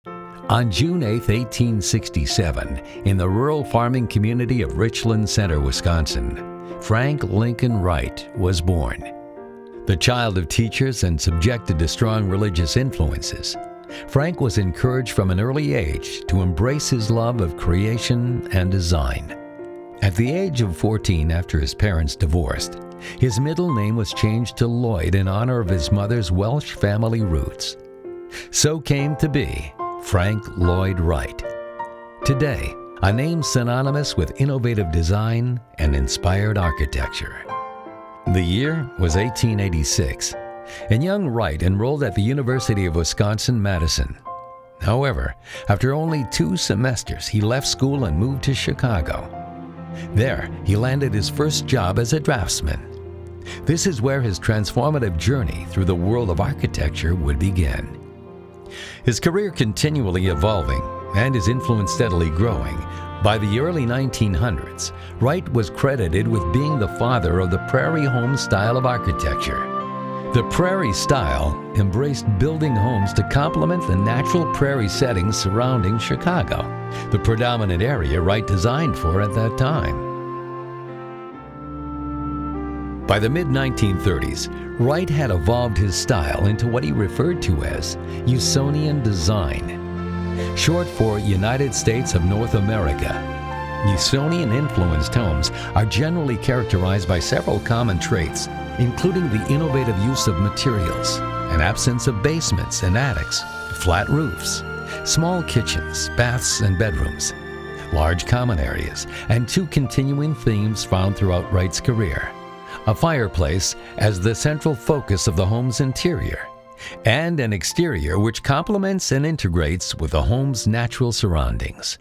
On June 8, 1867, in the rural farming community of Richland Center, Wisconsin, Frank Lincoln Wright was born. The child of teachers and subjected to strong religious influences, Frank was encouraged from an early age to embrace his love of creation and design. At the age of 14, after his parents divorced, his middle name was changed to Lloyd in honor of his mother's Welsh family roots. So came to be Frank Lloyd Wright. Today, a name synonymous with innovative design and inspired architecture. The year was 1886, and young Wright enrolled at the University of Wisconsin-Madison. However, after only 2 semesters, he left school and moved to Chicago. There, he landed his first job as a draftsman. This is where his transformative journey through the world of architecture would begin. His career continually evolving and his influence steadily growing, by the early 1900s, Wright was credited with being the father of the prairie home style of architecture. The prairie style embraced building homes to complement the natural prairie settings surrounding Chicago, the predominant area Wright designed for at that time. By the mid-1930s, Wright had evolved his style into what he referred to as Usonian design, short for United States of North America. Usonian-influenced homes are generally characterized by several common traits, including the innovative use of materials, an absence of basements and attics, flat roofs, small kitchens, baths, and bedrooms, large common areas, and 2 continuing themes found throughout Wright's career: a fireplace as the central focus of the home's interior, and an exterior which complements and integrates with the home's natural surroundings.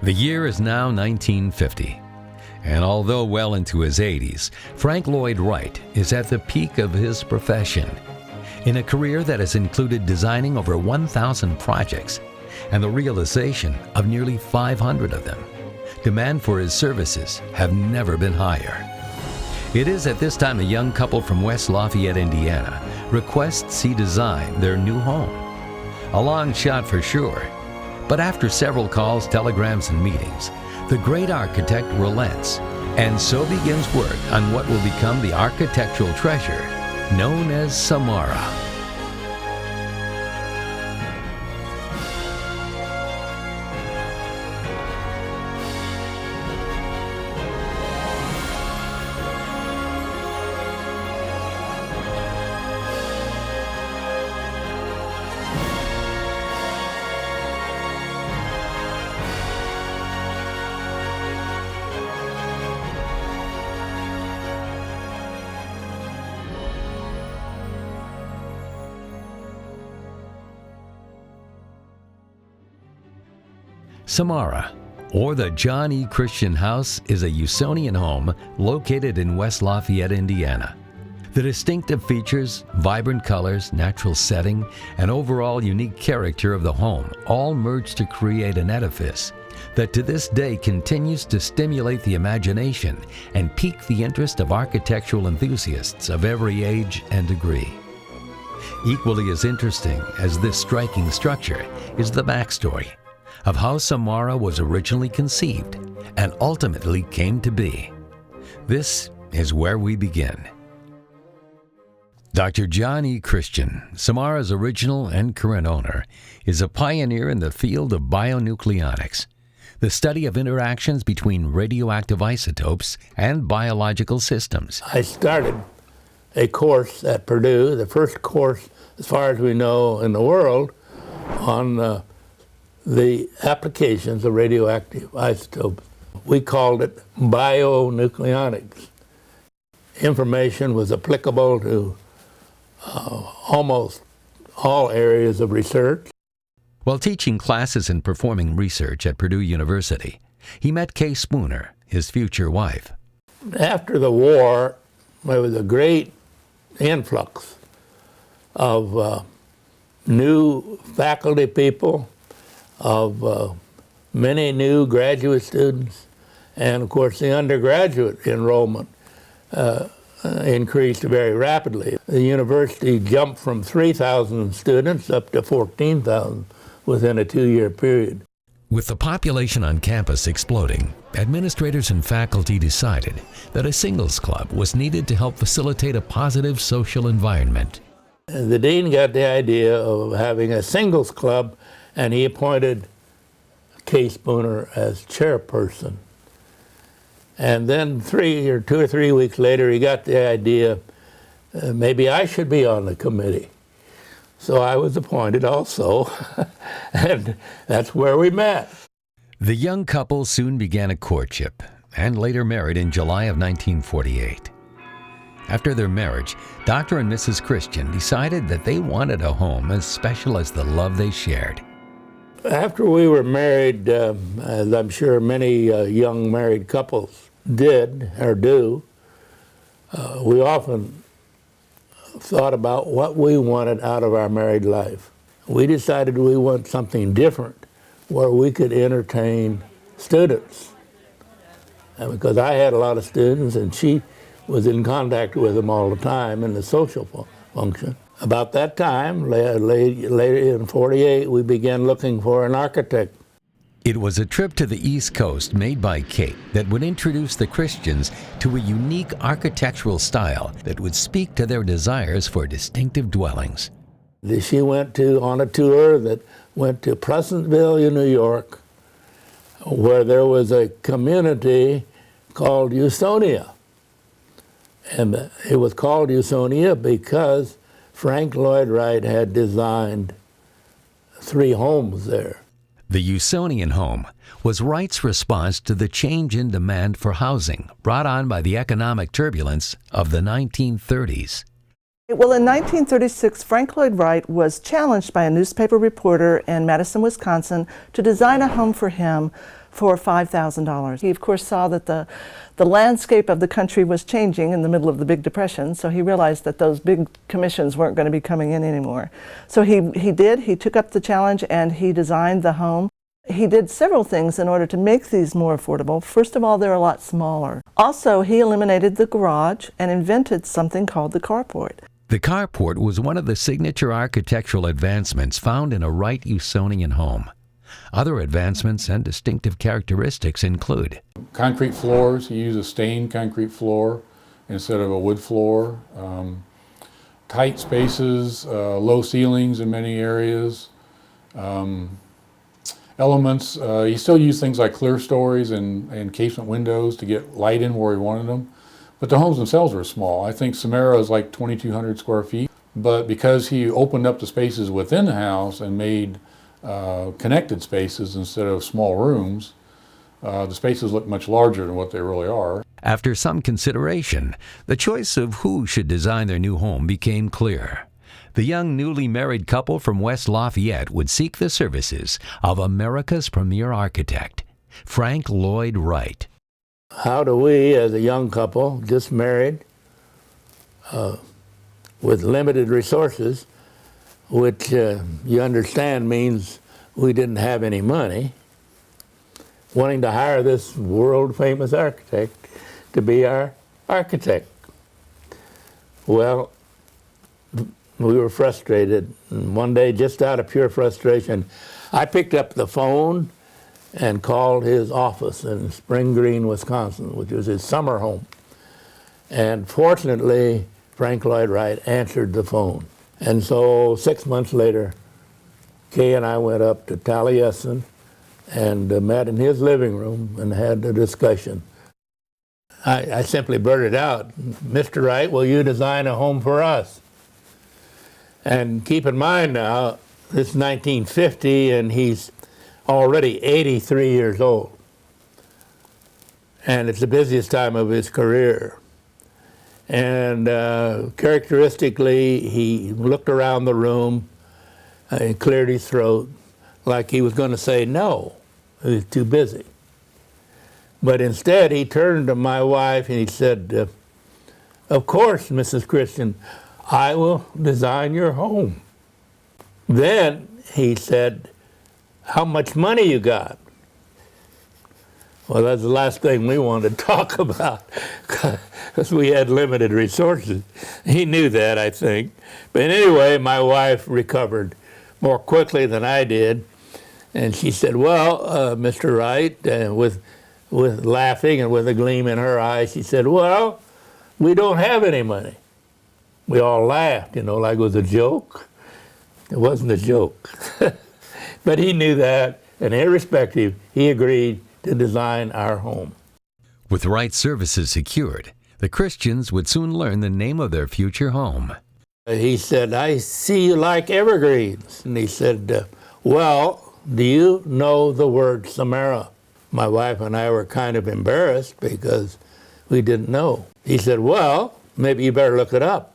The year is now 1950, and although well into his 80s, Frank Lloyd Wright is at the peak of his profession. In a career that has included designing over 1,000 projects and the realization of nearly 500 of them, demand for his services have never been higher. It is at this time a young couple from West Lafayette, Indiana, requests he design their new home. A long shot for sure, but after several calls, telegrams, and meetings, the great architect relents, and so begins work on what will become the architectural treasure known as Samara. Samara, or the John E. Christian House, is a Usonian home located in West Lafayette, Indiana. The distinctive features, vibrant colors, natural setting, and overall unique character of the home all merge to create an edifice that to this day continues to stimulate the imagination and pique the interest of architectural enthusiasts of every age and degree. Equally as interesting as this striking structure is the backstory of how Samara was originally conceived and ultimately came to be. This is where we begin. Dr. John E. Christian, Samara's original and current owner, is a pioneer in the field of bionucleonics, the study of interactions between radioactive isotopes and biological systems. I started a course at Purdue, the first course, as far as we know, in the world, on the applications of radioactive isotopes. We called it bionucleonics. Information was applicable to almost all areas of research. While teaching classes and performing research at Purdue University, he met Kay Spooner, his future wife. After the war, there was a great influx of new faculty people, of many new graduate students, and of course the undergraduate enrollment increased very rapidly. The university jumped from 3,000 students up to 14,000 within a 2-year period. With the population on campus exploding, administrators and faculty decided that a singles club was needed to help facilitate a positive social environment. The dean got the idea of having a singles club, and he appointed Kay Spooner as chairperson. And then 2 or 3 weeks later, he got the idea, maybe I should be on the committee. So I was appointed also, and that's where we met. The young couple soon began a courtship and later married in July of 1948. After their marriage, Dr. and Mrs. Christian decided that they wanted a home as special as the love they shared. After we were married, as I'm sure many young married couples did or do, we often thought about what we wanted out of our married life. We decided we want something different where we could entertain students. And because I had a lot of students and she was in contact with them all the time in the social function. About that time, later in '48, we began looking for an architect. It was a trip to the East Coast made by Kate that would introduce the Christians to a unique architectural style that would speak to their desires for distinctive dwellings. She went on a tour that went to Pleasantville, New York, where there was a community called Usonia. And it was called Usonia because Frank Lloyd Wright had designed 3 homes there. The Usonian home was Wright's response to the change in demand for housing brought on by the economic turbulence of the 1930s. Well, in 1936, Frank Lloyd Wright was challenged by a newspaper reporter in Madison, Wisconsin, to design a home for him for $5,000. He, of course, saw that the landscape of the country was changing in the middle of the Big Depression, so he realized that those big commissions weren't going to be coming in anymore. So he took up the challenge and he designed the home. He did several things in order to make these more affordable. First of all, they're a lot smaller. Also, he eliminated the garage and invented something called the carport. The carport was one of the signature architectural advancements found in a Wright Usonian home. Other advancements and distinctive characteristics include concrete floors. He used a stained concrete floor instead of a wood floor. Tight spaces, low ceilings in many areas. Elements, he still used things like clear stories and casement windows to get light in where he wanted them. But the homes themselves were small. I think Samara is like 2,200 square feet. But because he opened up the spaces within the house and made connected spaces instead of small rooms, the spaces look much larger than what they really are. After some consideration, the choice of who should design their new home became clear. The young newly married couple from West Lafayette would seek the services of America's premier architect, Frank Lloyd Wright. How do we, as a young couple, just married, with limited resources, which you understand means we didn't have any money, wanting to hire this world-famous architect to be our architect? Well, we were frustrated, and one day, just out of pure frustration, I picked up the phone and called his office in Spring Green, Wisconsin, which was his summer home. And fortunately, Frank Lloyd Wright answered the phone. And so 6 months later, Kay and I went up to Taliesin and met in his living room and had a discussion. I simply blurted out, "Mr. Wright, will you design a home for us?" And keep in mind now, this is 1950 and he's already 83 years old. And it's the busiest time of his career. And characteristically, he looked around the room and cleared his throat like he was going to say no. He was too busy. But instead, he turned to my wife and he said, "Of course, Mrs. Christian, I will design your home." Then he said, "How much money you got?" Well, that's the last thing we wanted to talk about because we had limited resources. He knew that, I think. But anyway, my wife recovered more quickly than I did, And she said, well, Mr. Wright, with laughing and with a gleam in her eye, she said, well, we don't have any money. We all laughed, like it was a joke. It wasn't a joke. But he knew that, and irrespective, he agreed to design our home. With Wright's services secured, the Christians would soon learn the name of their future home. He said, I see you like evergreens. And he said, well, do you know the word Samara? My wife and I were kind of embarrassed because we didn't know. He said, well, maybe you better look it up.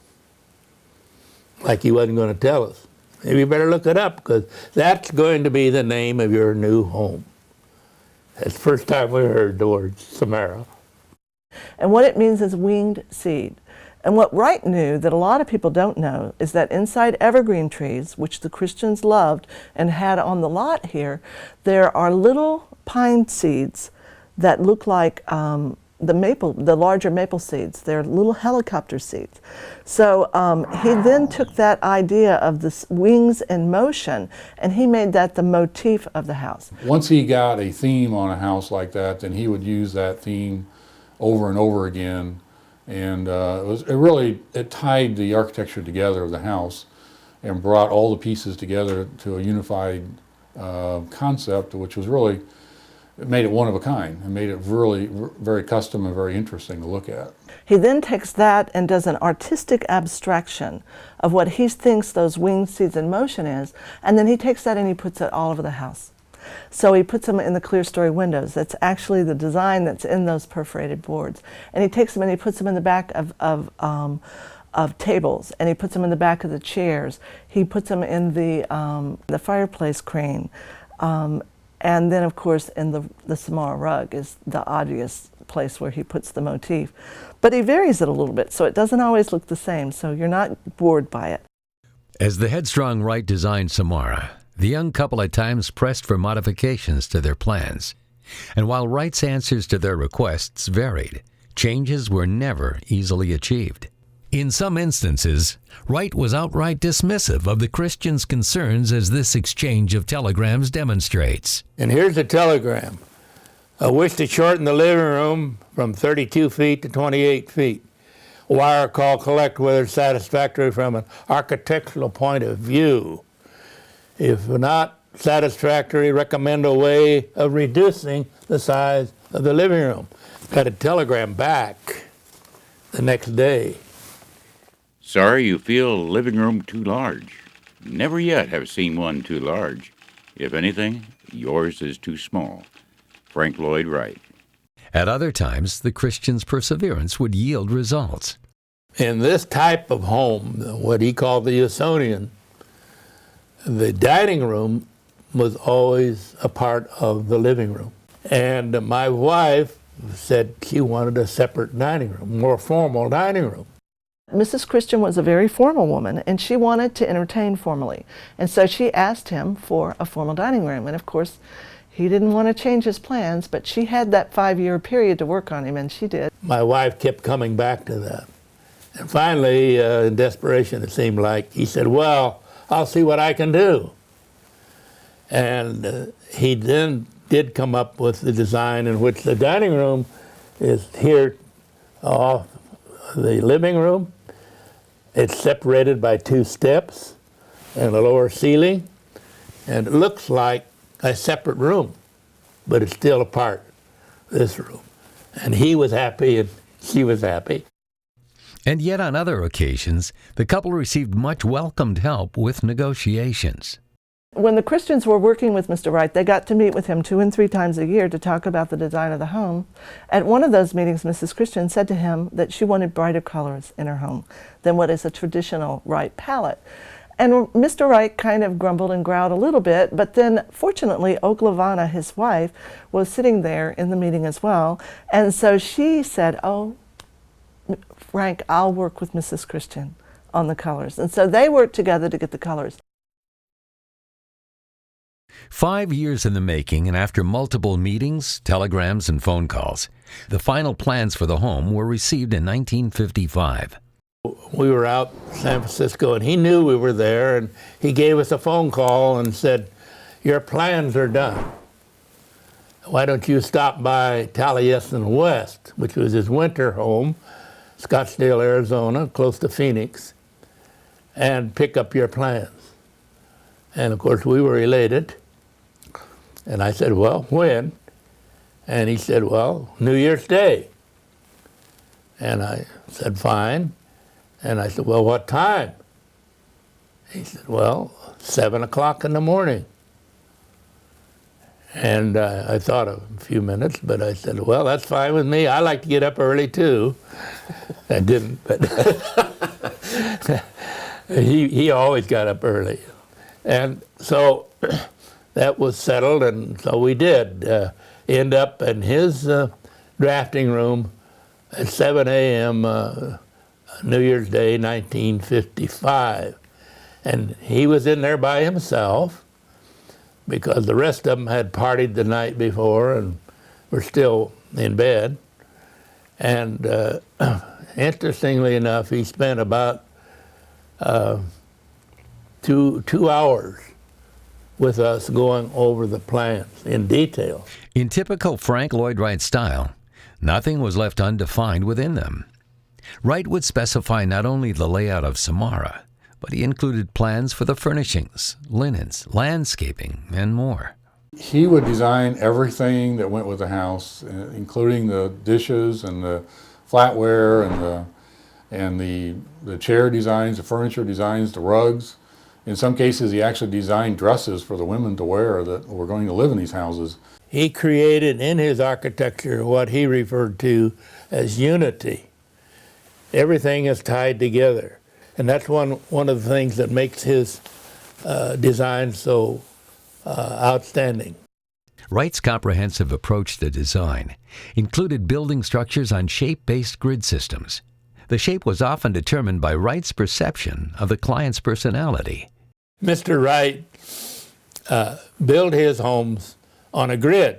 Like he wasn't going to tell us. Maybe you better look it up because that's going to be the name of your new home. That's the first time we heard the word Samara. And what it means is winged seed. And what Wright knew that a lot of people don't know is that inside evergreen trees, which the Christians loved and had on the lot here, there are little pine seeds that look like the larger maple seeds. They're little helicopter seeds. So he then took that idea of the wings in motion and he made that the motif of the house. Once he got a theme on a house like that, then he would use that theme over and over again. And it tied the architecture together of the house and brought all the pieces together to a unified concept, which was really, it made it one of a kind and made it really very custom and very interesting to look at. He then takes that and does an artistic abstraction of what he thinks those winged seeds in motion is, and then he takes that and he puts it all over the house. So he puts them in the clear story windows. That's actually the design that's in those perforated boards. And he takes them and he puts them in the back of tables, and he puts them in the back of the chairs. He puts them in the fireplace crane. And then, of course, in the Samara rug is the obvious place where he puts the motif. But he varies it a little bit, so it doesn't always look the same, so you're not bored by it. As the headstrong Wright designed Samara, the young couple at times pressed for modifications to their plans. And while Wright's answers to their requests varied, changes were never easily achieved. In some instances, Wright was outright dismissive of the Christians' concerns, as this exchange of telegrams demonstrates. And here's a telegram. I wish to shorten the living room from 32 feet to 28 feet. Wire call collect whether satisfactory from an architectural point of view. If not satisfactory, recommend a way of reducing the size of the living room. Got a telegram back the next day. Sorry you feel living room too large. Never yet have seen one too large. If anything, yours is too small. Frank Lloyd Wright. At other times, the Christians' perseverance would yield results. In this type of home, what he called the Usonian, the dining room was always a part of the living room. And my wife said she wanted a separate dining room, more formal dining room. Mrs. Christian was a very formal woman, and she wanted to entertain formally. And so she asked him for a formal dining room. And of course, he didn't want to change his plans, but she had that 5-year period to work on him, and she did. My wife kept coming back to that. And finally, in desperation, it seemed like, he said, well, I'll see what I can do. And he then did come up with the design in which the dining room is here off the living room. It's separated by 2 steps and a lower ceiling, and it looks like a separate room, but it's still a part of this room. And he was happy and she was happy. And yet on other occasions, the couple received much welcomed help with negotiations. When the Christians were working with Mr. Wright, they got to meet with him 2 and 3 times a year to talk about the design of the home. At one of those meetings, Mrs. Christian said to him that she wanted brighter colors in her home than what is a traditional Wright palette. And Mr. Wright kind of grumbled and growled a little bit, but then fortunately, Oglavana, his wife, was sitting there in the meeting as well. And so she said, oh, Frank, I'll work with Mrs. Christian on the colors. And so they worked together to get the colors. 5 years in the making, and after multiple meetings, telegrams, and phone calls, the final plans for the home were received in 1955. We were out in San Francisco, and he knew we were there, and he gave us a phone call and said, your plans are done. Why don't you stop by Taliesin West, which was his winter home, Scottsdale, Arizona, close to Phoenix, and pick up your plans. And of course we were elated. And I said, well, when? And he said, well, New Year's Day. And I said, fine. And I said, well, what time? He said, well, 7 o'clock in the morning. And I thought a few minutes, but I said, well, that's fine with me. I like to get up early too. I didn't, but he always got up early. And so that was settled, and so we did end up in his drafting room at 7 a.m. New Year's Day, 1955. And he was in there by himself, because the rest of them had partied the night before and were still in bed. And interestingly enough, he spent about 2 hours with us going over the plans in detail. In typical Frank Lloyd Wright style, nothing was left undefined within them. Wright would specify not only the layout of Samara, but he included plans for the furnishings, linens, landscaping, and more. He would design everything that went with the house, including the dishes and the flatware and the chair designs, the furniture designs, the rugs. In some cases, he actually designed dresses for the women to wear that were going to live in these houses. He created in his architecture what he referred to as unity. Everything is tied together. And that's one of the things that makes his design so outstanding. Wright's comprehensive approach to design included building structures on shape-based grid systems. The shape was often determined by Wright's perception of the client's personality. Mr. Wright built his homes on a grid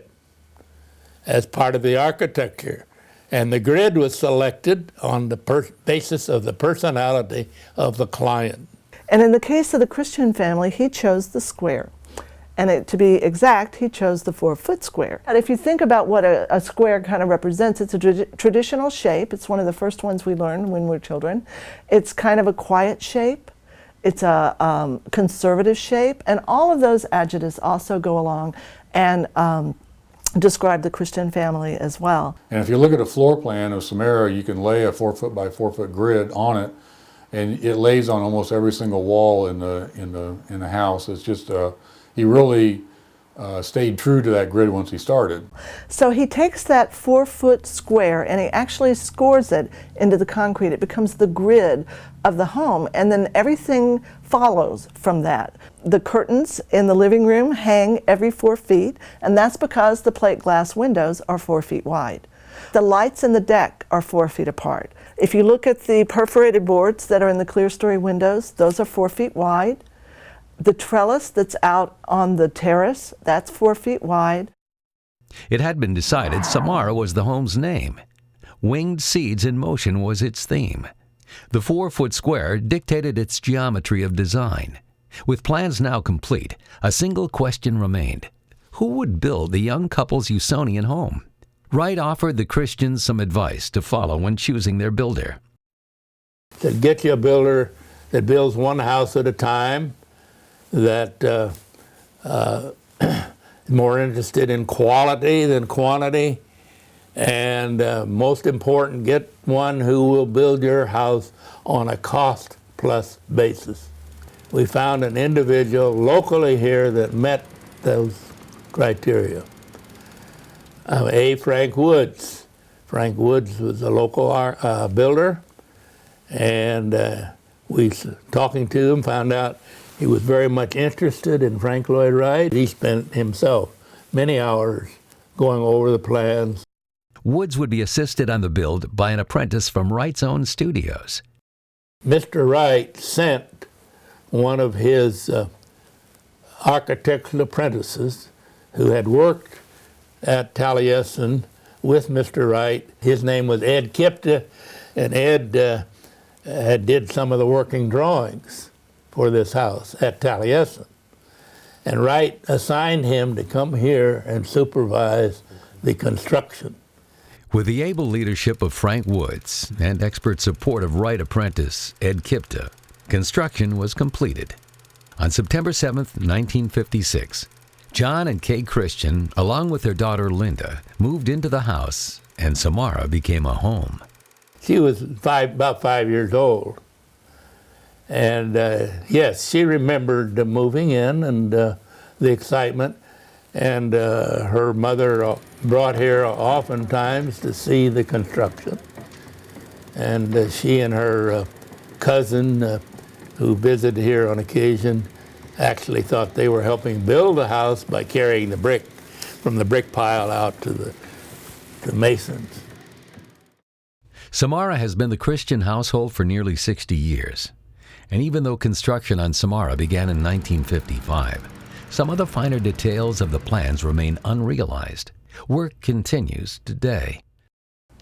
as part of the architecture. And the grid was selected on the basis of the personality of the client. And in the case of the Christian family, he chose the square. And to be exact, he chose the 4-foot square. And if you think about what a square kind of represents, it's a traditional shape. It's one of the first ones we learned when we were children. It's kind of a quiet shape. It's a conservative shape. And all of those adjectives also go along and describe the Christian family as well. And if you look at a floor plan of Samara, you can lay a 4-foot by 4-foot grid on it, and it lays on almost every single wall in the house. It's just he really stayed true to that grid once he started. So he takes that 4-foot square and he actually scores it into the concrete. It becomes the grid of the home, and then everything follows from that. The curtains in the living room hang every 4 feet, and that's because the plate glass windows are 4 feet wide. The lights in the deck are 4 feet apart. If you look at the perforated boards that are in the clear story windows, those are 4 feet wide. The trellis that's out on the terrace, that's 4 feet wide. It had been decided Samara was the home's name. Winged seeds in motion was its theme. The 4-foot square dictated its geometry of design. With plans now complete, a single question remained. Who would build the young couple's Usonian home? Wright offered the Christians some advice to follow when choosing their builder. Said, get you a builder that builds one house at a time, that more interested in quality than quantity, and most important, get one who will build your house on a cost-plus basis. We found an individual locally here that met those criteria. Frank Woods. Frank Woods was a local builder, and we, talking to him, found out he was very much interested in Frank Lloyd Wright. He spent himself many hours going over the plans. Woods would be assisted on the build by an apprentice from Wright's own studios. Mr. Wright sent one of his architectural apprentices who had worked at Taliesin with Mr. Wright. His name was Ed Kipta, and Ed did some of the working drawings for this house at Taliesin. And Wright assigned him to come here and supervise the construction. With the able leadership of Frank Woods and expert support of Wright apprentice Ed Kipta, construction was completed. On September 7, 1956, John and Kay Christian, along with their daughter Linda, moved into the house, and Samara became a home. She was about 5 years old. And yes, she remembered moving in and the excitement. And her mother brought here oftentimes to see the construction. And she and her cousin, who visited here on occasion, actually thought they were helping build the house by carrying the brick from the brick pile out to the masons. Samara has been the Christian household for nearly 60 years. And even though construction on Samara began in 1955, some of the finer details of the plans remain unrealized. Work continues today.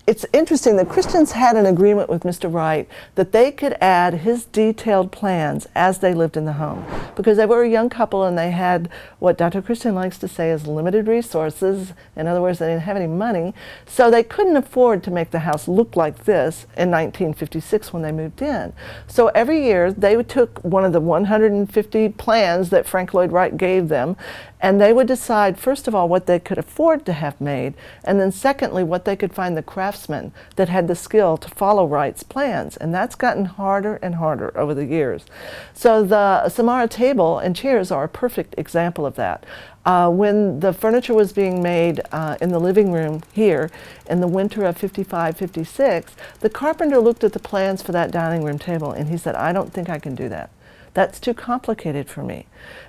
It's interesting that Christians had an agreement with Mr. Wright that they could add his detailed plans as they lived in the home, because they were a young couple and they had what Dr. Christian likes to say is limited resources. In other words, they didn't have any money, so they couldn't afford to make the house look like this in 1956 when they moved in. So every year they took one of the 150 plans that Frank Lloyd Wright gave them, and they would decide, first of all, what they could afford to have made, and then secondly, what they could find the craftsmen that had the skill to follow Wright's plans. And that's gotten harder and harder over the years. So the Samara table and chairs are a perfect example of that. When the furniture was being made in the living room here in the winter of 55-56, the carpenter looked at the plans for that dining room table and he said, "I don't think I can do that. That's too complicated for me."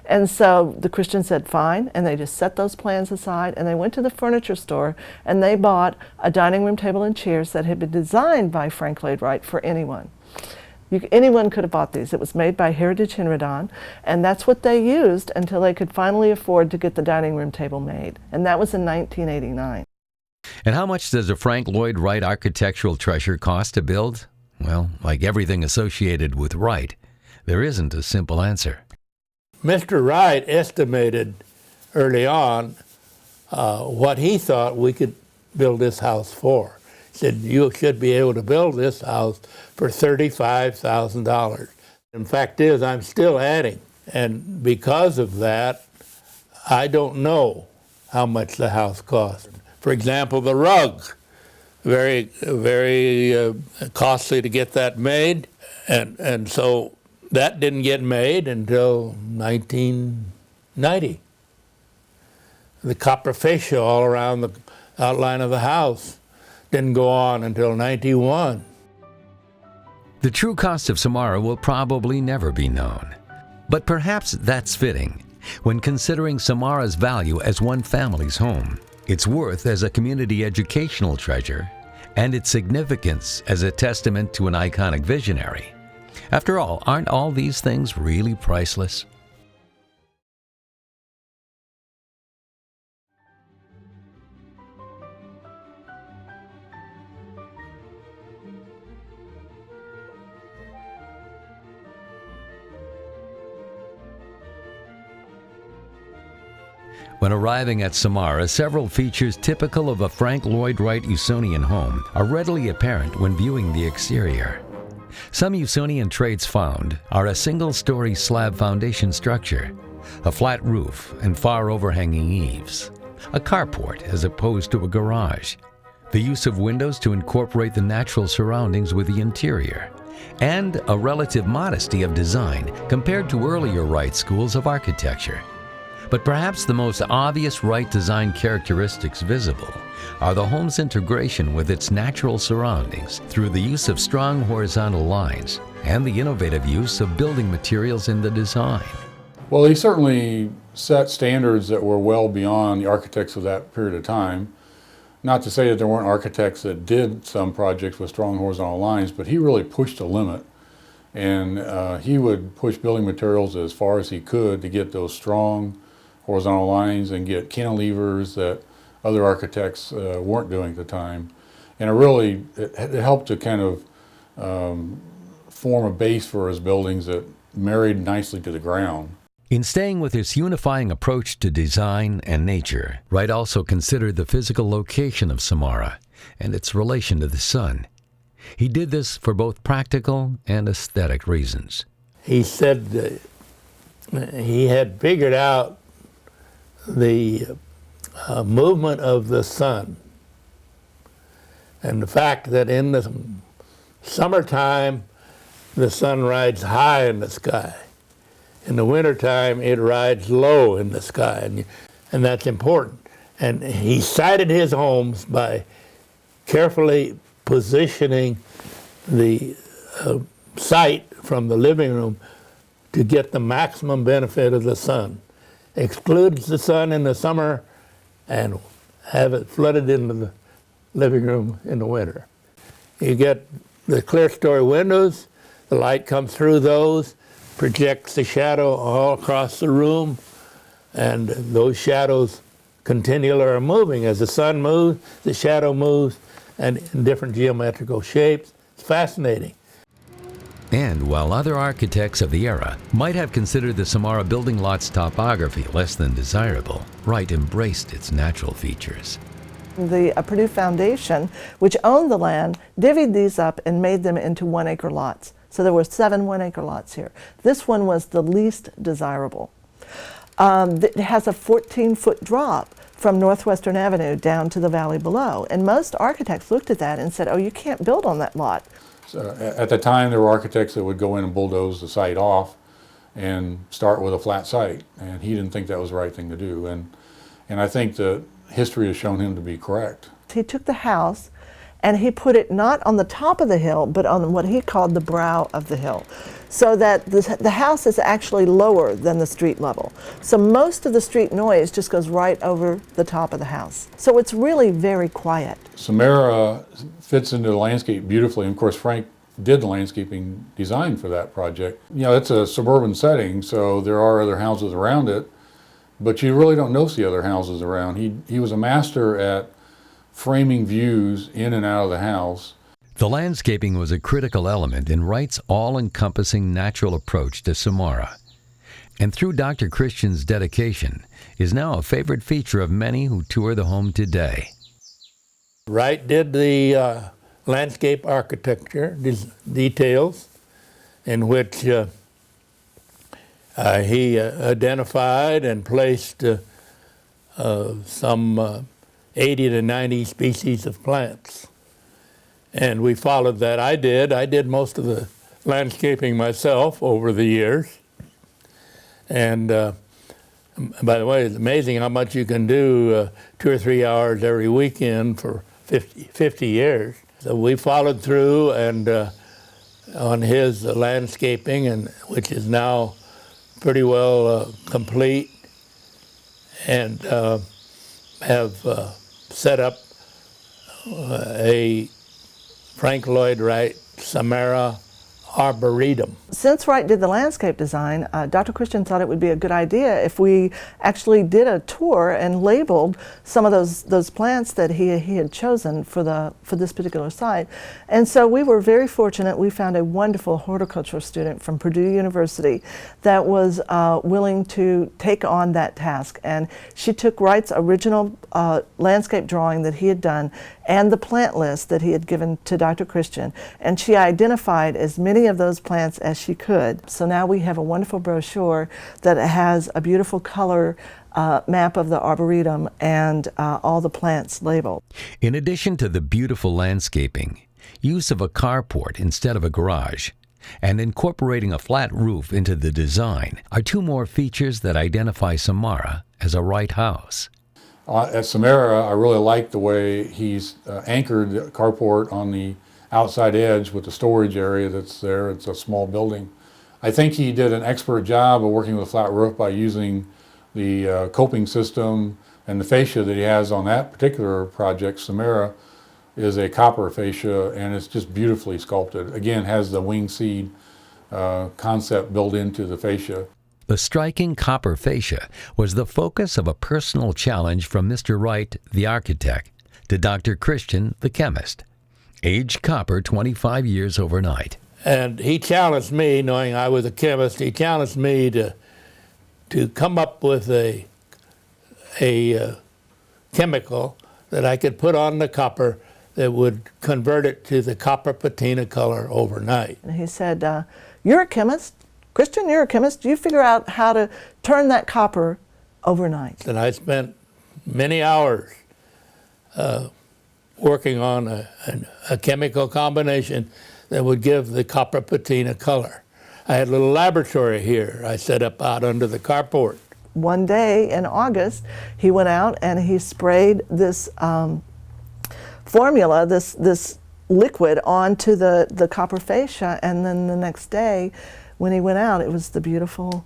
And so the Christians said, fine, and they just set those plans aside and they went to the furniture store and they bought a dining room table and chairs that had been designed by Frank Lloyd Wright for anyone. Anyone could have bought these. It was made by Heritage in Redon, and that's what they used until they could finally afford to get the dining room table made. And that was in 1989. And how much does a Frank Lloyd Wright architectural treasure cost to build? Well, like everything associated with Wright, there isn't a simple answer. Mr. Wright estimated early on what he thought we could build this house for. He said, "You should be able to build this house for $35,000. And fact is, I'm still adding. And because of that, I don't know how much the house cost. For example, the rug, very costly to get that made. And so that didn't get made until 1990. The copper fascia all around the outline of the house didn't go on until 91. The true cost of Samara will probably never be known. But perhaps that's fitting when considering Samara's value as one family's home, its worth as a community educational treasure, and its significance as a testament to an iconic visionary. After all, aren't all these things really priceless? When arriving at Samara, several features typical of a Frank Lloyd Wright Usonian home are readily apparent when viewing the exterior. Some Usonian traits found are a single-story slab foundation structure, a flat roof and far overhanging eaves, a carport as opposed to a garage, the use of windows to incorporate the natural surroundings with the interior, and a relative modesty of design compared to earlier Wright schools of architecture. But perhaps the most obvious Wright design characteristics visible are the home's integration with its natural surroundings through the use of strong horizontal lines and the innovative use of building materials in the design. Well, he certainly set standards that were well beyond the architects of that period of time. Not to say that there weren't architects that did some projects with strong horizontal lines, but he really pushed the limit. And he would push building materials as far as he could to get those strong horizontal lines and get cantilevers that other architects weren't doing at the time. And it helped to kind of form a base for his buildings that married nicely to the ground. In staying with his unifying approach to design and nature, Wright also considered the physical location of Samara and its relation to the sun. He did this for both practical and aesthetic reasons. He said he had figured out the movement of the sun, and the fact that in the summertime the sun rides high in the sky. In the wintertime it rides low in the sky, and that's important. And he sited his homes by carefully positioning the site from the living room to get the maximum benefit of the sun. Excludes the sun in the summer and have it flooded into the living room in the winter. You get the clear story windows, the light comes through those, projects the shadow all across the room, and those shadows continually are moving. As the sun moves, the shadow moves, and in different geometrical shapes. It's fascinating. And while other architects of the era might have considered the Samara building lot's topography less than desirable, Wright embraced its natural features. The Purdue Foundation, which owned the land, divvied these up and made them into 1-acre lots. So there were 7 1-acre lots here. This one was the least desirable. It has a 14-foot drop from Northwestern Avenue down to the valley below. And most architects looked at that and said, oh, you can't build on that lot. So at the time, there were architects that would go in and bulldoze the site off and start with a flat site. And he didn't think that was the right thing to do. And I think that history has shown him to be correct. He took the house and he put it not on the top of the hill, but on what he called the brow of the hill, so that the house is actually lower than the street level. So most of the street noise just goes right over the top of the house. So it's really very quiet. Samara fits into the landscape beautifully. And of course, Frank did the landscaping design for that project. You know, it's a suburban setting, so there are other houses around it, but you really don't notice the other houses around. He was a master at framing views in and out of the house. The landscaping was a critical element in Wright's all-encompassing natural approach to Samara, and through Dr. Christian's dedication, is now a favorite feature of many who tour the home today. Wright did the landscape architecture details, in which he identified and placed some 80 to 90 species of plants. And we followed that. I did most of the landscaping myself over the years. And by the way, it's amazing how much you can do 2 or 3 hours every weekend for 50 years. So we followed through and on his landscaping, and which is now pretty well complete, and have set up a Frank Lloyd Wright Samara Arboretum. Since Wright did the landscape design, Dr. Christian thought it would be a good idea if we actually did a tour and labeled some of those plants that he had chosen for this particular site. And so we were very fortunate. We found a wonderful horticulture student from Purdue University that was willing to take on that task. And she took Wright's original landscape drawing that he had done and the plant list that he had given to Dr. Christian, and she identified as many of those plants as she could. So now we have a wonderful brochure that has a beautiful color map of the Arboretum and all the plants labeled. In addition to the beautiful landscaping, use of a carport instead of a garage, and incorporating a flat roof into the design are 2 more features that identify Samara as a Wright house. At Samara, I really like the way he's anchored the carport on the outside edge with the storage area that's there. It's a small building. I think he did an expert job of working with a flat roof by using the coping system and the fascia that he has on that particular project. Samara is a copper fascia, and it's just beautifully sculpted. Again, has the wing seed concept built into the fascia. The striking copper fascia was the focus of a personal challenge from Mr. Wright, the architect, to Dr. Christian, the chemist. Aged copper 25 years overnight. And he challenged me, knowing I was a chemist, he challenged me to to come up with a chemical that I could put on the copper that would convert it to the copper patina color overnight. And he said, you're a chemist. Christian, you're a chemist. You figure out how to turn that copper overnight. And I spent many hours working on a chemical combination that would give the copper patina color. I had a little laboratory here I set up out under the carport. One day in August, he went out and he sprayed this formula, this liquid, onto the copper fascia, and then the next day when he went out, it was the beautiful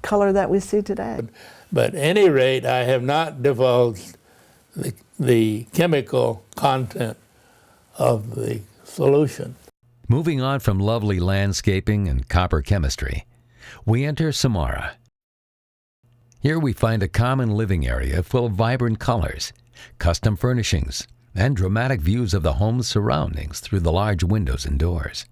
color that we see today. But at any rate, I have not divulged the chemical content of the solution. Moving on from lovely landscaping and copper chemistry, we enter Samara. Here we find a common living area full of vibrant colors, custom furnishings, and dramatic views of the home's surroundings through the large windows and doors.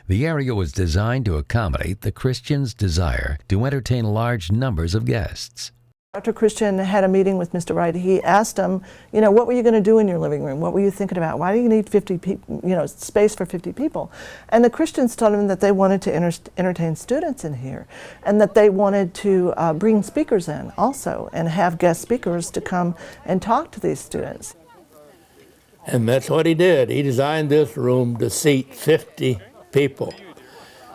The area was designed to accommodate the Christian's desire to entertain large numbers of guests. Dr. Christian had a meeting with Mr. Wright. He asked him, what were you going to do in your living room? What were you thinking about? Why do you need 50 people, space for 50 people? And the Christians told him that they wanted to entertain students in here, and that they wanted to bring speakers in also, and have guest speakers to come and talk to these students. And that's what he did. He designed this room to seat 50 people.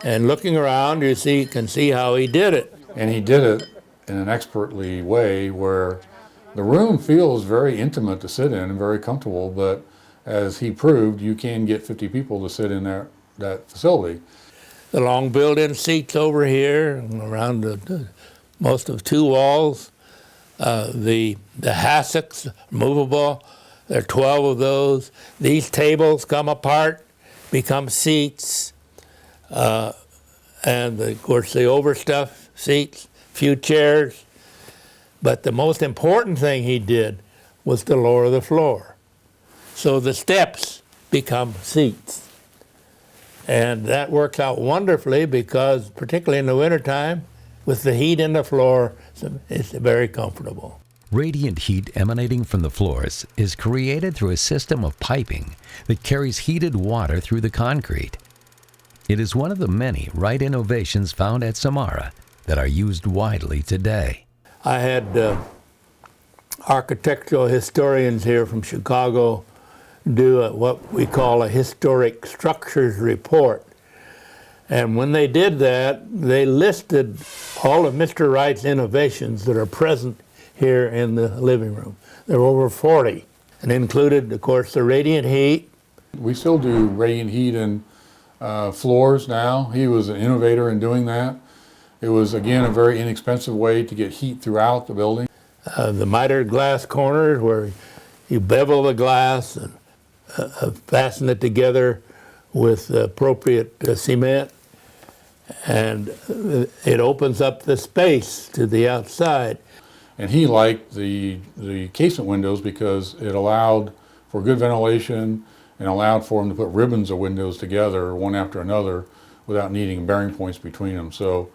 And looking around, you can see how he did it. And he did it in an expertly way where the room feels very intimate to sit in and very comfortable, but as he proved, you can get 50 people to sit in that facility. The long built-in seats over here, around most of 2 walls. The hassocks, movable, there are 12 of those. These tables come apart, become seats, and of course the overstuff seats, few chairs. But the most important thing he did was to lower the floor. So the steps become seats. And that works out wonderfully because, particularly in the wintertime, with the heat in the floor, it's very comfortable. Radiant heat emanating from the floors is created through a system of piping that carries heated water through the concrete. It is one of the many Wright innovations found at Samara that are used widely today. I had architectural historians here from Chicago do what we call a historic structures report. And when they did that, they listed all of Mr. Wright's innovations that are present here in the living room. There were over 40, and included, of course, the radiant heat. We still do radiant heat in floors now. He was an innovator in doing that. It was, again, a very inexpensive way to get heat throughout the building. The mitered glass corners where you bevel the glass and fasten it together with appropriate cement, and it opens up the space to the outside. And he liked the casement windows because it allowed for good ventilation and allowed for him to put ribbons of windows together one after another without needing bearing points between them. So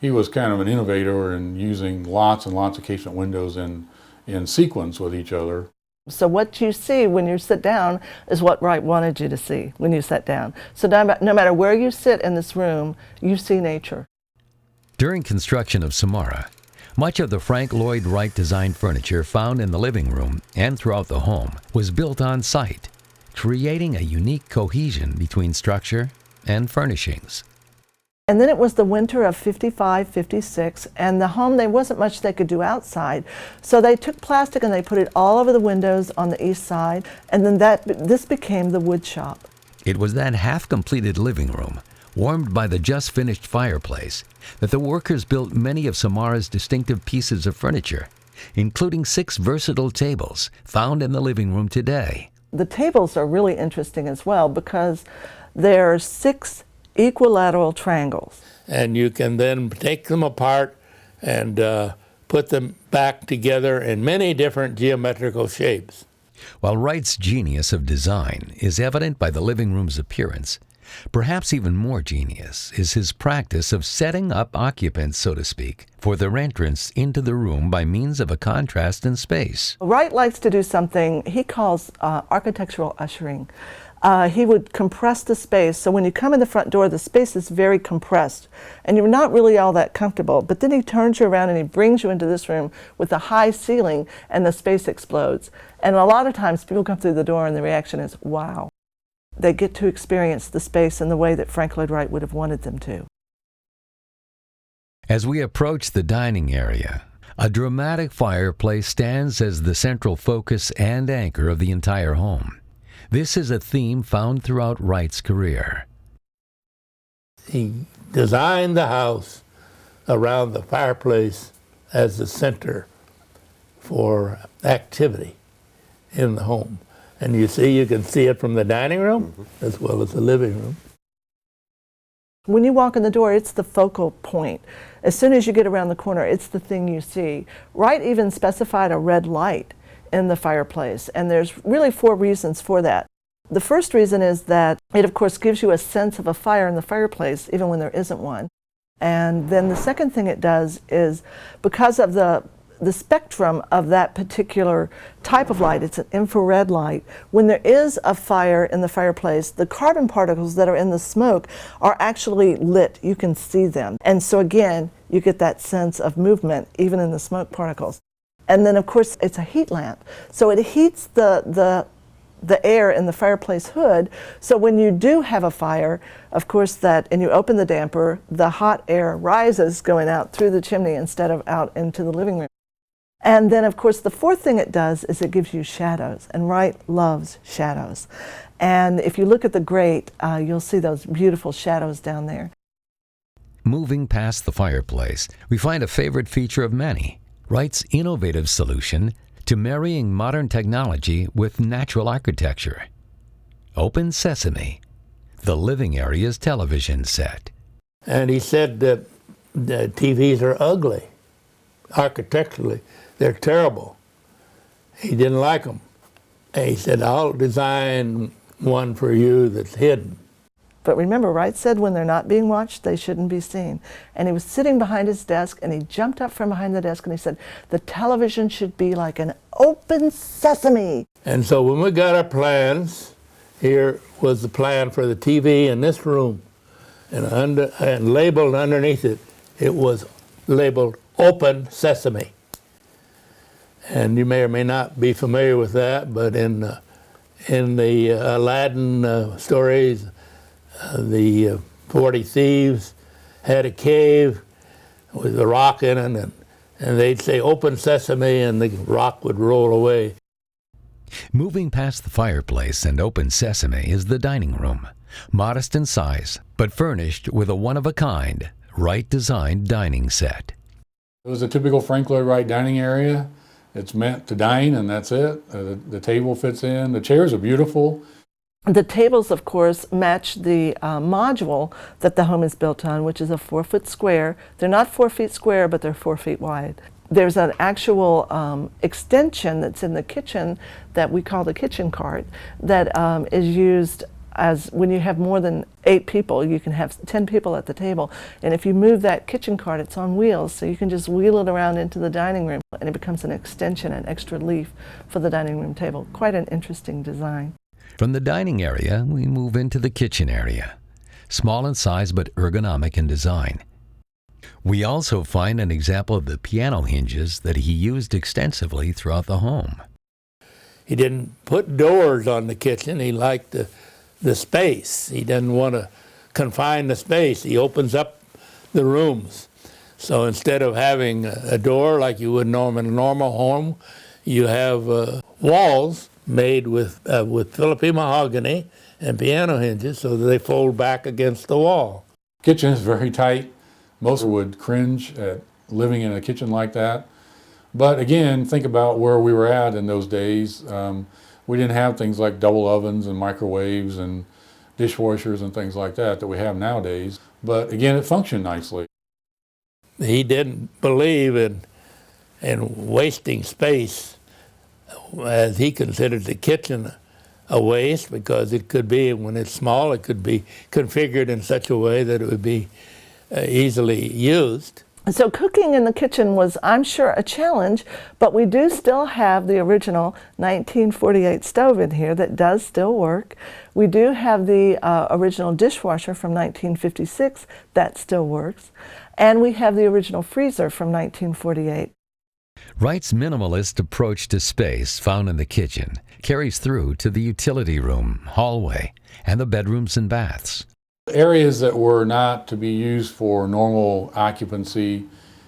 he was kind of an innovator in using lots and lots of casement windows in sequence with each other. So what you see when you sit down is what Wright wanted you to see when you sat down. So no matter where you sit in this room, you see nature. During construction of Samara, much of the Frank Lloyd Wright designed furniture found in the living room and throughout the home was built on site, creating a unique cohesion between structure and furnishings. And then it was the winter of 55, 56, and the home, there wasn't much they could do outside. So they took plastic and they put it all over the windows on the east side, and then this became the wood shop. It was that half-completed living room, warmed by the just-finished fireplace, that the workers built many of Samara's distinctive pieces of furniture, including 6 versatile tables found in the living room today. The tables are really interesting as well because there are 6 equilateral triangles. And you can then take them apart and put them back together in many different geometrical shapes. While Wright's genius of design is evident by the living room's appearance, Perhaps even more genius is his practice of setting up occupants, so to speak, for their entrance into the room by means of a contrast in space. Wright likes to do something he calls architectural ushering. He would compress the space, so when you come in the front door, the space is very compressed, and you're not really all that comfortable. But then he turns you around and he brings you into this room with a high ceiling, and the space explodes. And a lot of times people come through the door and the reaction is, wow. They get to experience the space in the way that Frank Lloyd Wright would have wanted them to. As we approach the dining area, a dramatic fireplace stands as the central focus and anchor of the entire home. This is a theme found throughout Wright's career. He designed the house around the fireplace as the center for activity in the home. And you can see it from the dining room as well as the living room. When you walk in the door, it's the focal point. As soon as you get around the corner, it's the thing you see. Wright even specified a red light in the fireplace, and there's really 4 reasons for that. The first reason is that it, of course, gives you a sense of a fire in the fireplace, even when there isn't one. And then the second thing it does is, because of the spectrum of that particular type of light, it's an infrared light, when there is a fire in the fireplace, the carbon particles that are in the smoke are actually lit. You can see them. And so again, you get that sense of movement even in the smoke particles. And then, of course, it's a heat lamp. So it heats the air in the fireplace hood. So when you do have a fire, of course, and you open the damper, the hot air rises going out through the chimney instead of out into the living room. And then, of course, the 4th thing it does is it gives you shadows. And Wright loves shadows. And if you look at the grate, you'll see those beautiful shadows down there. Moving past the fireplace, we find a favorite feature of many, Wright's innovative solution to marrying modern technology with natural architecture. Open Sesame, the living area's television set. And he said that the TVs are ugly. Architecturally, they're terrible. He didn't like them. And he said, I'll design one for you that's hidden. But remember, Wright said when they're not being watched, they shouldn't be seen. And he was sitting behind his desk, and he jumped up from behind the desk, and he said, the television should be like an open sesame. And so when we got our plans, here was the plan for the TV in this room. And labeled underneath it, it was labeled Open Sesame. And you may or may not be familiar with that, but in the Aladdin stories, the 40 thieves had a cave with a rock in it, and they'd say, open sesame, and the rock would roll away. Moving past the fireplace and open sesame is the dining room, modest in size, but furnished with a one-of-a-kind, Wright-designed dining set. It was a typical Frank Lloyd Wright dining area. It's meant to dine, and that's it. The table fits in. The chairs are beautiful. The tables, of course, match the module that the home is built on, which is a 4-foot square. They're not 4 feet square, but they're 4 feet wide. There's an actual extension that's in the kitchen that we call the kitchen cart that is used as when you have more than 8 people, you can have 10 people at the table. And if you move that kitchen cart, it's on wheels, so you can just wheel it around into the dining room, and it becomes an extension, an extra leaf for the dining room table. Quite an interesting design. From the dining area, we move into the kitchen area, small in size but ergonomic in design. We also find an example of the piano hinges that he used extensively throughout the home. He didn't put doors on the kitchen. He liked the space. He didn't want to confine the space. He opens up the rooms. So instead of having a door like you would in a normal home, you have walls made with Philippine mahogany and piano hinges so that they fold back against the wall. Kitchen is very tight. Most would cringe at living in a kitchen like that. But again, think about where we were at in those days. We didn't have things like double ovens and microwaves and dishwashers and things like that we have nowadays. But again, it functioned nicely. He didn't believe in wasting space, as he considered the kitchen a waste, because it could be, when it's small, it could be configured in such a way that it would be easily used. So cooking in the kitchen was, I'm sure, a challenge, but we do still have the original 1948 stove in here that does still work. We do have the original dishwasher from 1956 that still works. And we have the original freezer from 1948. Wright's minimalist approach to space found in the kitchen carries through to the utility room, hallway, and the bedrooms and baths. Areas that were not to be used for normal occupancy,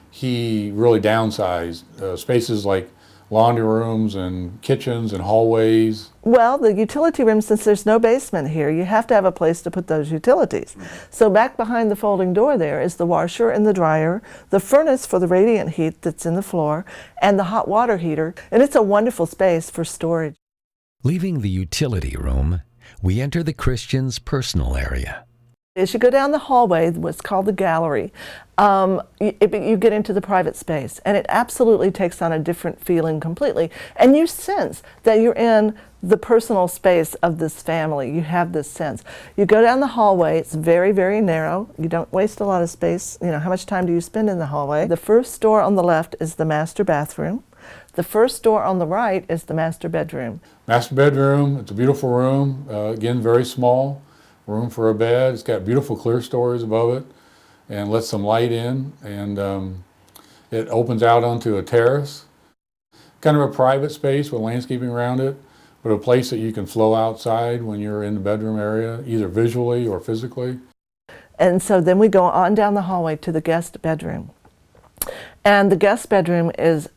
he really downsized. Spaces like laundry rooms and kitchens and hallways. Well, the utility room, since there's no basement here, you have to have a place to put those utilities. So back behind the folding door there is the washer and the dryer, the furnace for the radiant heat that's in the floor, and the hot water heater. And it's a wonderful space for storage. Leaving the utility room, we enter the Christian's personal area. As you go down the hallway, what's called the gallery, you get into the private space, and it absolutely takes on a different feeling completely. And you sense that you're in the personal space of this family. You have this sense. You go down the hallway, it's very, very narrow. You don't waste a lot of space. You know, how much time do you spend in the hallway? The first door on the left is the master bathroom. The first door on the right is the master bedroom. Master bedroom, it's a beautiful room, again, very small. Room for a bed. It's got beautiful clear stories above it and lets some light in, and it opens out onto a terrace. Kind of a private space with landscaping around it, but a place that you can flow outside when you're in the bedroom area, either visually or physically. And so then we go on down the hallway to the guest bedroom. And the guest bedroom is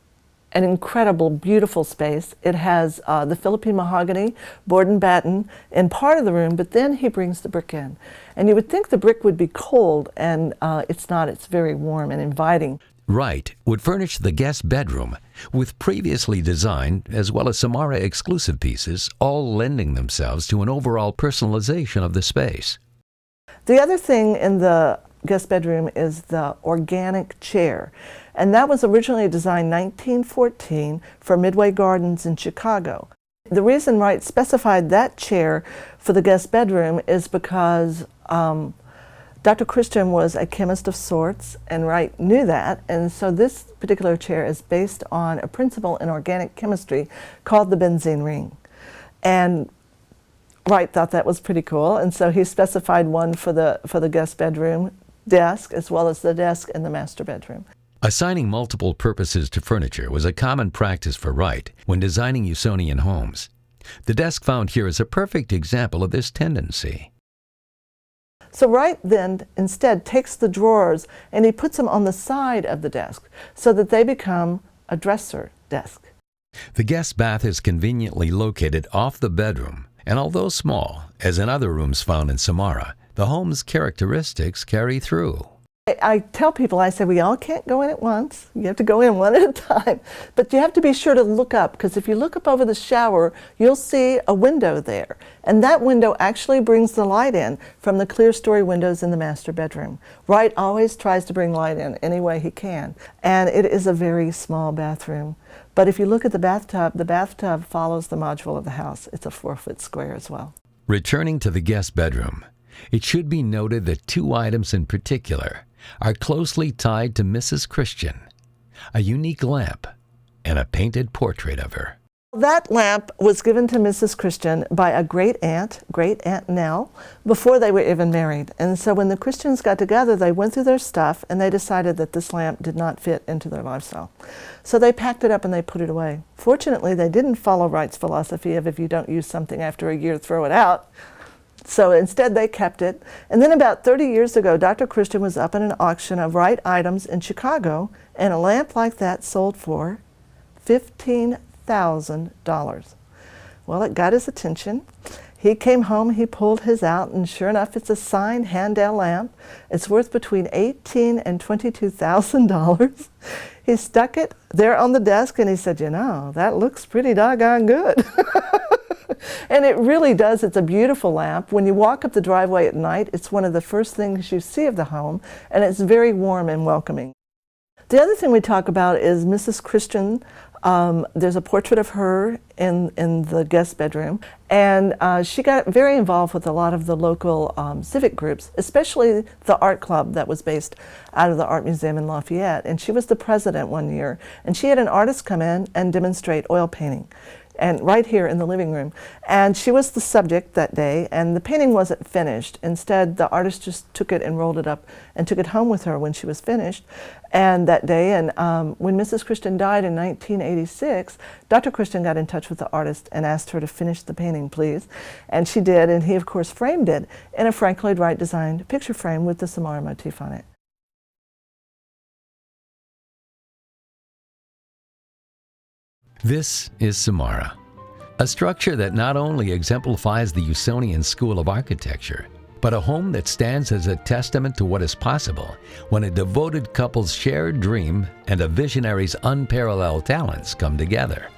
an incredible, beautiful space. It has the Philippine mahogany, board and batten in part of the room, but then he brings the brick in. And you would think the brick would be cold, and it's not. It's very warm and inviting. Wright would furnish the guest bedroom with previously designed as well as Samara exclusive pieces, all lending themselves to an overall personalization of the space. The other thing in the guest bedroom is the organic chair. And that was originally designed 1914 for Midway Gardens in Chicago. The reason Wright specified that chair for the guest bedroom is because Dr. Christian was a chemist of sorts, and Wright knew that, and so this particular chair is based on a principle in organic chemistry called the benzene ring. And Wright thought that was pretty cool, and so he specified one for the guest bedroom desk, as well as the desk in the master bedroom. Assigning multiple purposes to furniture was a common practice for Wright when designing Usonian homes. The desk found here is a perfect example of this tendency. So Wright then instead takes the drawers and he puts them on the side of the desk so that they become a dresser desk. The guest bath is conveniently located off the bedroom, and although small, as in other rooms found in Samara, the home's characteristics carry through. I tell people, I say, we all can't go in at once. You have to go in one at a time. But you have to be sure to look up, because if you look up over the shower, you'll see a window there. And that window actually brings the light in from the clear story windows in the master bedroom. Wright always tries to bring light in any way he can. And it is a very small bathroom. But if you look at the bathtub follows the module of the house. It's a 4-foot square as well. Returning to the guest bedroom, it should be noted that two items in particular are closely tied to Mrs. Christian: a unique lamp and a painted portrait of her. That lamp was given to Mrs. Christian by a great aunt Nell, before they were even married. And so when the Christians got together, they went through their stuff and they decided that this lamp did not fit into their lifestyle. So they packed it up and they put it away. Fortunately, they didn't follow Wright's philosophy of if you don't use something after a year, throw it out. So instead they kept it. And then about 30 years ago, Dr. Christian was up at an auction of Wright items in Chicago, and a lamp like that sold for $15,000. Well, it got his attention. He came home, he pulled his out, and sure enough, it's a signed Handel lamp. It's worth between $18,000 and $22,000. He stuck it there on the desk and he said, you know, that looks pretty doggone good. And it really does. It's a beautiful lamp. When you walk up the driveway at night, it's one of the first things you see of the home, and it's very warm and welcoming. The other thing we talk about is Mrs. Christian. There's a portrait of her in the guest bedroom, and she got very involved with a lot of the local civic groups, especially the art club that was based out of the Art Museum in Lafayette, and she was the president one year, and she had an artist come in and demonstrate oil painting, and right here in the living room. And she was the subject that day, and the painting wasn't finished. Instead, the artist just took it and rolled it up and took it home with her when she was finished. And that day, and when Mrs. Christian died in 1986, Dr. Christian got in touch with the artist and asked her to finish the painting, please. And she did, and he, of course, framed it in a Frank Lloyd Wright designed picture frame with the Samara motif on it. This is Samara, a structure that not only exemplifies the Usonian School of Architecture, but a home that stands as a testament to what is possible when a devoted couple's shared dream and a visionary's unparalleled talents come together.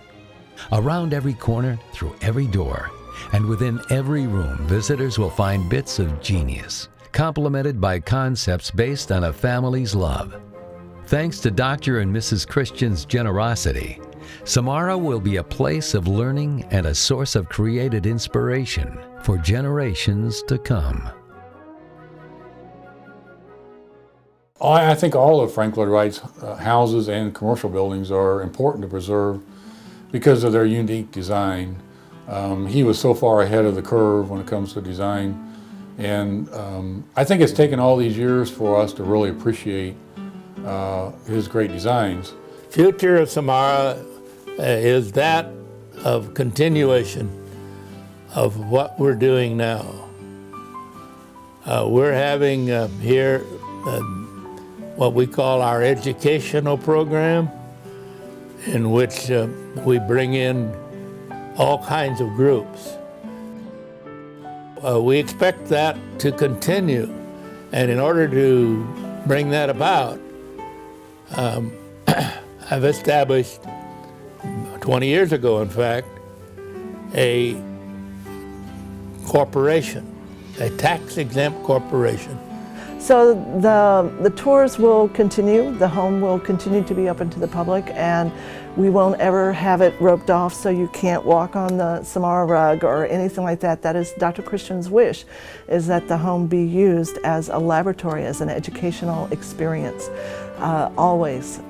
Around every corner, through every door, and within every room, visitors will find bits of genius, complemented by concepts based on a family's love. Thanks to Dr. and Mrs. Christian's generosity, Samara will be a place of learning and a source of creative inspiration for generations to come. I think all of Frank Lloyd Wright's houses and commercial buildings are important to preserve because of their unique design. He was so far ahead of the curve when it comes to design, and I think it's taken all these years for us to really appreciate his great designs. Future of Samara is that of continuation of what we're doing now. We're having here what we call our educational program, in which we bring in all kinds of groups. We expect that to continue, and in order to bring that about, I've established 20 years ago, in fact, a corporation, a tax-exempt corporation. So the tours will continue, the home will continue to be open to the public, and we won't ever have it roped off so you can't walk on the Samara rug or anything like that. That is Dr. Christian's wish, is that the home be used as a laboratory, as an educational experience, always.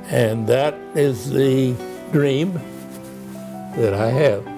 And that is the dream that I have.